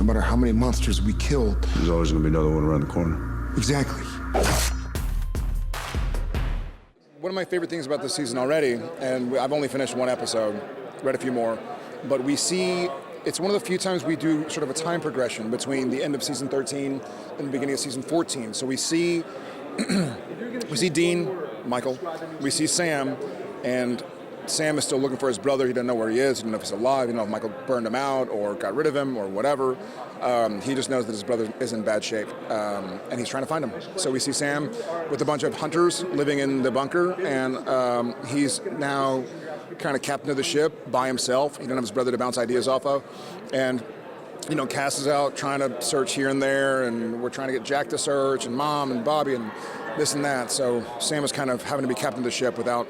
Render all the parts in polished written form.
No matter how many monsters we killed, there's always going to be another one around the corner. Exactly. One of my favorite things about this season already, and I've only finished one episode, read a few more, but we see, it's one of the few times we do sort of a time progression between the end of season 13 and the beginning of season 14. So we see we see Dean, Michael, we see Sam, and Sam is still looking for his brother. He doesn't know where he is. He doesn't know if he's alive. He doesn't know if Michael burned him out or got rid of him or whatever. He just knows that his brother is in bad shape, and he's trying to find him. So we see Sam with a bunch of hunters living in the bunker, and he's now kind of captain of the ship by himself. He doesn't have his brother to bounce ideas off of. And you know, Cass is out trying to search here and there, and we're trying to get Jack to search, and Mom and Bobby and this and that. So Sam is kind of having to be captain of the ship without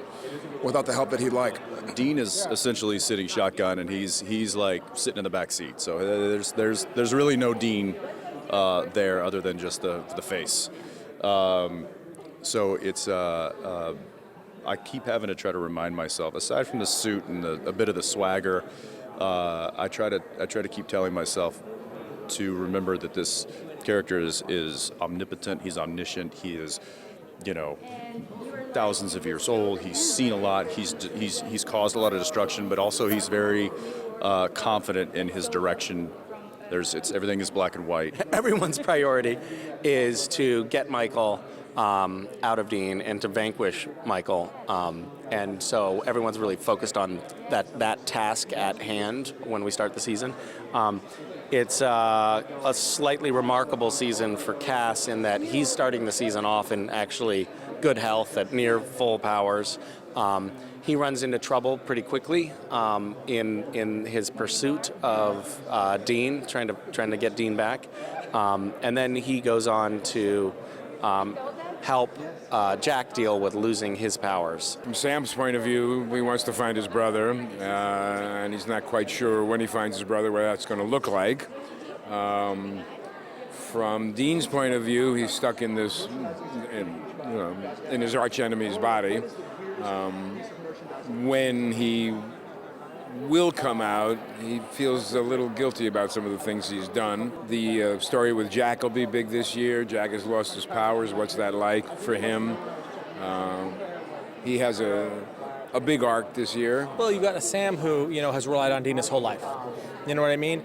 the help that he'd like. Dean is essentially sitting shotgun, and he's like sitting in the back seat. So there's really no Dean there other than just the face. So it's I keep having to try to remind myself, aside from the suit and a bit of the swagger, I try to keep telling myself to remember that this character is omnipotent. He's omniscient. He is, you know, thousands of years old. He's seen a lot. He's caused a lot of destruction, but also he's very confident in his direction. Everything is black and white. Everyone's priority is to get Michael out of Dean and to vanquish Michael, and so everyone's really focused on that task at hand when we start the season. It's a slightly remarkable season for Cass in that he's starting the season off in actually good health at near full powers. He runs into trouble pretty quickly in his pursuit of Dean, trying to get Dean back, and then he goes on to help Jack deal with losing his powers. From Sam's point of view, he wants to find his brother, and he's not quite sure when he finds his brother what that's going to look like. From Dean's point of view, he's stuck in this, in his arch enemy's body. When he will come out, he feels a little guilty about some of the things he's done. The story with Jack will be big this year. Jack has lost his powers. What's that like for him? He has a big arc this year. Well, you've got a Sam who, has relied on Dean his whole life. You know what I mean?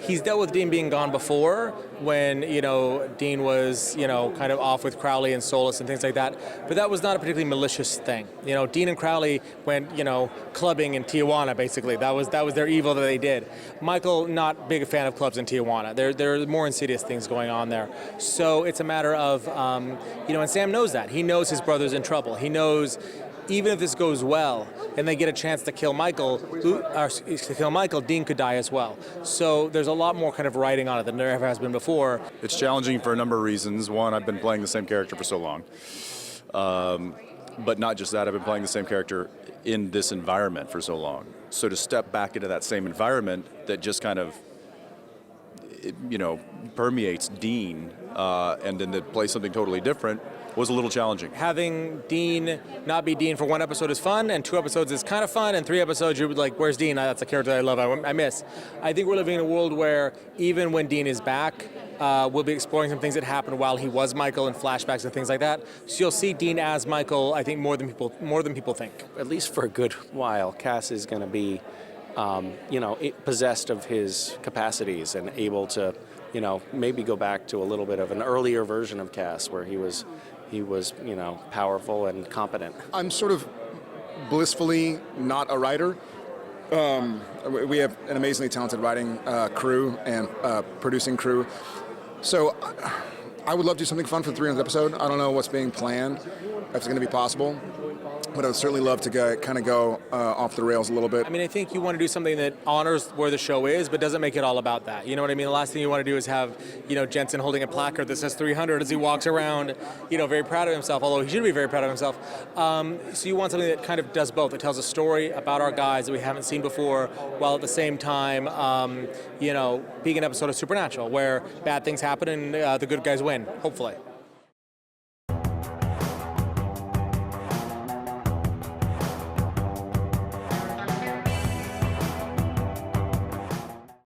He's dealt with Dean being gone before when, Dean was, kind of off with Crowley and Solus and things like that. But that was not a particularly malicious thing. Dean and Crowley went, clubbing in Tijuana, basically. That was their evil that they did. Michael, not big a fan of clubs in Tijuana. There are more insidious things going on there. So it's a matter of, and Sam knows that. He knows his brother's in trouble. He knows even if this goes well and they get a chance to kill Michael, Dean could die as well. So there's a lot more kind of writing on it than there ever has been before. It's challenging for a number of reasons. One, I've been playing the same character for so long. But not just that, I've been playing the same character in this environment for so long. So to step back into that same environment that just kind of, permeates Dean, and then to play something totally different was a little challenging. Having Dean not be Dean for one episode is fun, and 2 episodes is kind of fun, and 3 episodes you're like, where's Dean? That's a character I love, I miss. I think we're living in a world where even when Dean is back, we'll be exploring some things that happened while he was Michael and flashbacks and things like that. So you'll see Dean as Michael, I think, more than people think. At least for a good while, Cass is going to be, possessed of his capacities and able to, maybe go back to a little bit of an earlier version of Cass where he was, powerful and competent. I'm sort of blissfully not a writer. We have an amazingly talented writing crew and producing crew. So I would love to do something fun for the 300th episode. I don't know what's being planned, if it's going to be possible. But I would certainly love to go off the rails a little bit. I mean, I think you want to do something that honors where the show is, but doesn't make it all about that. You know what I mean? The last thing you want to do is have, Jensen holding a placard that says 300 as he walks around, very proud of himself, although he should be very proud of himself. So you want something that kind of does both. It tells a story about our guys that we haven't seen before, while at the same time, being an episode of Supernatural, where bad things happen and the good guys win, hopefully.